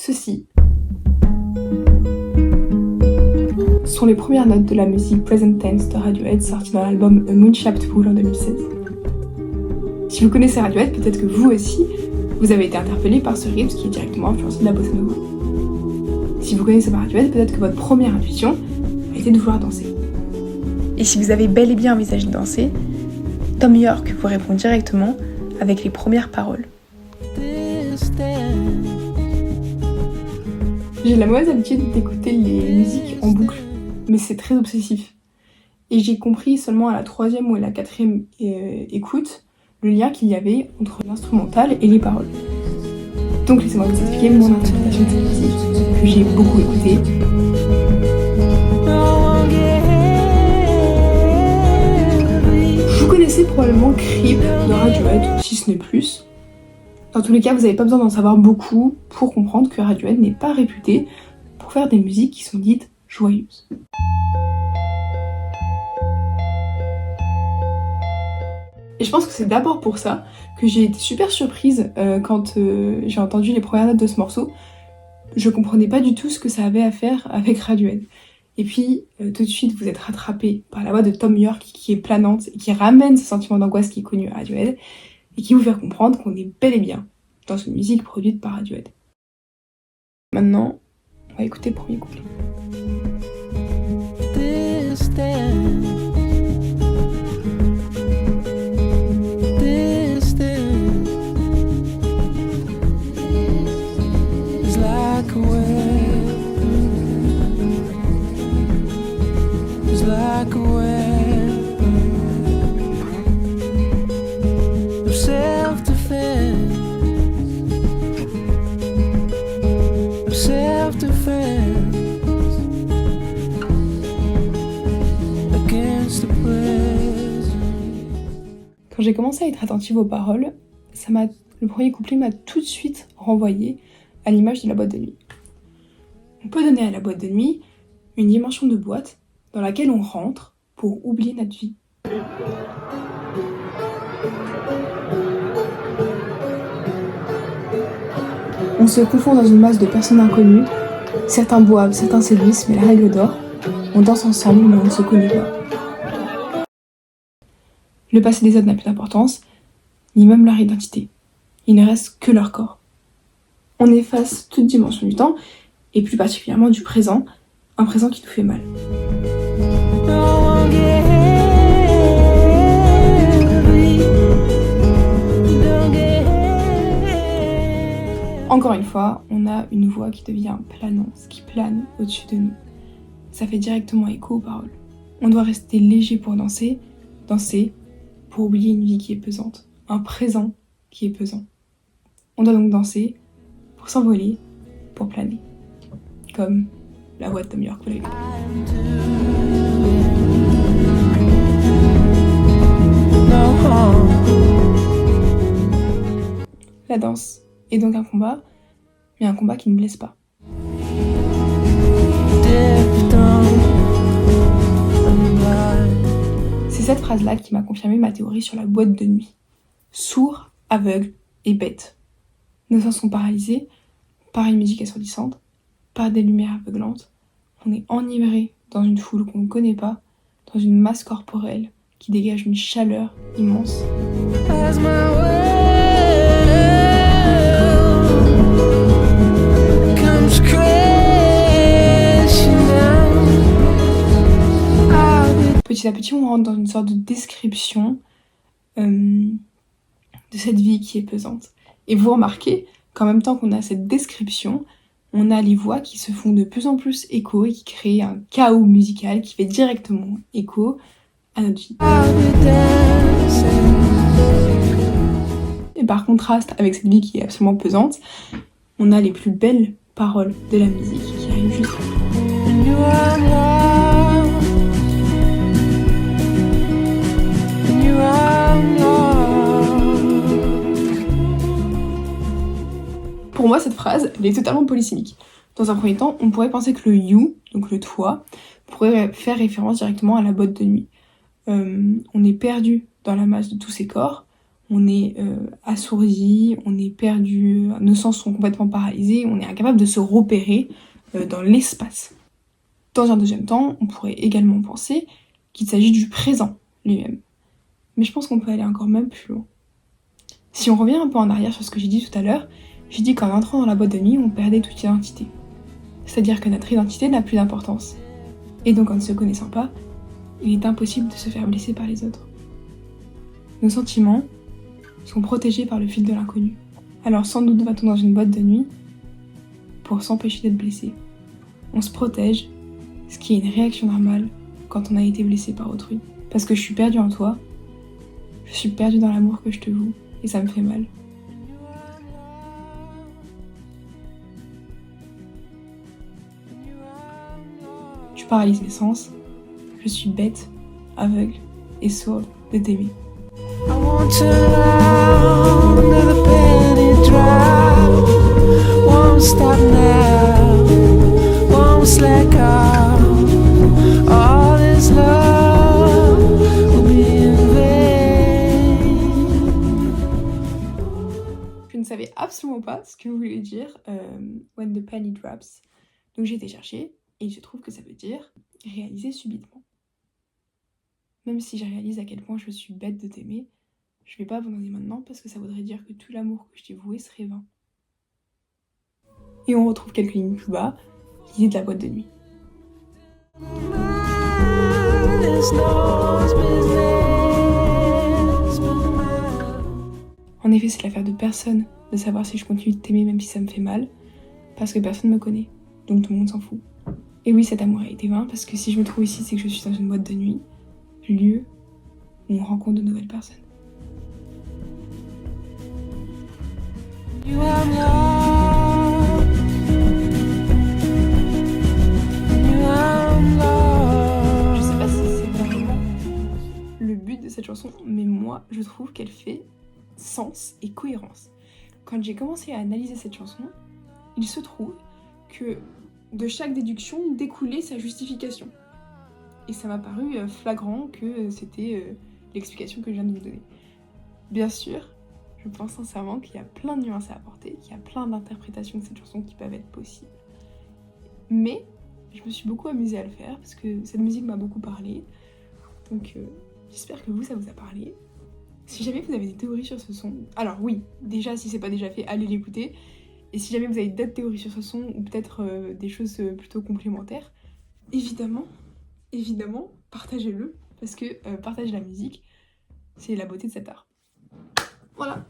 Ceci sont les premières notes de la musique Present Tense de Radiohead sortie dans l'album A Moon-Shaped Pool en 2016. Si vous connaissez Radiohead, peut-être que vous aussi, vous avez été interpellé par ce rythme qui est directement influencé de la bossa nova. Si vous connaissez pas Radiohead, peut-être que votre première intuition a été de vouloir danser. Et si vous avez bel et bien envisagé de danser, Thom Yorke vous répond directement avec les premières paroles. J'ai la mauvaise habitude d'écouter les musiques en boucle, mais c'est très obsessif. Et j'ai compris seulement à la 3e ou à la 4e écoute le lien qu'il y avait entre l'instrumental et les paroles. Donc laissez-moi vous expliquer mon interprétation de cette musique, que j'ai beaucoup écoutée. Vous connaissez probablement Creep de Radiohead, si ce n'est plus. Dans tous les cas, vous n'avez pas besoin d'en savoir beaucoup pour comprendre que Radiohead n'est pas réputé pour faire des musiques qui sont dites joyeuses. Et je pense que c'est d'abord pour ça que j'ai été super surprise quand j'ai entendu les premières notes de ce morceau. Je comprenais pas du tout ce que ça avait à faire avec Radiohead. Et puis, tout de suite, vous êtes rattrapé par la voix de Thom Yorke qui est planante et qui ramène ce sentiment d'angoisse qui est connu à Radiohead et qui vous fait comprendre qu'on est bel et bien dans une musique produite par Radiohead. Maintenant, on va écouter le premier couplet. Quand j'ai commencé à être attentive aux paroles, le premier couplet m'a tout de suite renvoyé à l'image de la boîte de nuit. On peut donner à la boîte de nuit une dimension de boîte dans laquelle on rentre pour oublier notre vie. On se confond dans une masse de personnes inconnues, certains boivent, certains séduisent, mais la règle d'or, on danse ensemble mais on ne se connaît pas. Le passé des autres n'a plus d'importance, ni même leur identité. Il ne reste que leur corps. On efface toute dimension du temps, et plus particulièrement du présent, un présent qui nous fait mal. Encore une fois, on a une voix qui devient planante, qui plane au-dessus de nous. Ça fait directement écho aux paroles. On doit rester léger pour danser pour oublier une vie qui est pesante, un présent qui est pesant. On doit donc danser pour s'envoler, pour planer. Comme la voix de Thom Yorke, vous l'avez compris. La danse est donc un combat, mais un combat qui ne blesse pas. C'est cette phrase-là qui m'a confirmé ma théorie sur la boîte de nuit. Sourd, aveugle et bête. Nos sens sont paralysés par une musique assourdissante, par des lumières aveuglantes. On est enivré dans une foule qu'on ne connaît pas, dans une masse corporelle qui dégage une chaleur immense. Petit à petit, on rentre dans une sorte de description de cette vie qui est pesante. Et vous remarquez qu'en même temps qu'on a cette description, on a les voix qui se font de plus en plus écho et qui créent un chaos musical qui fait directement écho à notre vie. Et par contraste avec cette vie qui est absolument pesante, on a les plus belles paroles de la musique qui arrivent juste après. Pour moi, cette phrase, elle est totalement polysémique. Dans un premier temps, on pourrait penser que le you, donc le toi, pourrait faire référence directement à la boîte de nuit. On est perdu dans la masse de tous ces corps, on est assourdi, on est perdu, nos sens sont complètement paralysés, on est incapable de se repérer dans l'espace. Dans un deuxième temps, on pourrait également penser qu'il s'agit du présent lui-même. Mais je pense qu'on peut aller encore même plus loin. Si on revient un peu en arrière sur ce que j'ai dit tout à l'heure, j'ai dit qu'en entrant dans la boîte de nuit, on perdait toute identité. C'est-à-dire que notre identité n'a plus d'importance. Et donc en ne se connaissant pas, il est impossible de se faire blesser par les autres. Nos sentiments sont protégés par le fil de l'inconnu. Alors sans doute va-t-on dans une boîte de nuit pour s'empêcher d'être blessé. On se protège, ce qui est une réaction normale quand on a été blessé par autrui. Parce que je suis perdue en toi, je suis perdue dans l'amour que je te voue, et ça me fait mal. Tu paralyses mes sens, je suis bête, aveugle et sourde de t'aimer. I want to love the penny drop. Won't stop now, won't slack off. All this love will be in vain. Je ne savais absolument pas ce que voulait dire when the penny drops. Donc j'ai été chercher et je trouve que ça veut dire réaliser subitement. Même si je réalise à quel point je suis bête de t'aimer, je vais pas abandonner maintenant parce que ça voudrait dire que tout l'amour que je t'ai voué serait vain. Et on retrouve quelques lignes plus bas, l'idée de la boîte de nuit. En effet, c'est l'affaire de personne de savoir si je continue de t'aimer même si ça me fait mal, parce que personne me connaît, donc tout le monde s'en fout. Et oui, cet amour a été vain, parce que si je me trouve ici, c'est que je suis dans une boîte de nuit, lieu où on rencontre de nouvelles personnes. You are love. You are love. Je sais pas si c'est vraiment le but de cette chanson, mais moi, je trouve qu'elle fait sens et cohérence. Quand j'ai commencé à analyser cette chanson, il se trouve que de chaque déduction découlait sa justification. Et ça m'a paru flagrant que c'était l'explication que je viens de vous donner. Bien sûr, je pense sincèrement qu'il y a plein de nuances à apporter, qu'il y a plein d'interprétations de cette chanson qui peuvent être possibles. Mais je me suis beaucoup amusée à le faire parce que cette musique m'a beaucoup parlé. Donc j'espère que vous, ça vous a parlé. Si jamais vous avez des théories sur ce son, alors oui, déjà si c'est pas déjà fait, allez l'écouter. Et si jamais vous avez d'autres théories sur ce son ou peut-être des choses plutôt complémentaires, évidemment, partagez-le, parce que partager la musique, c'est la beauté de cet art. Voilà.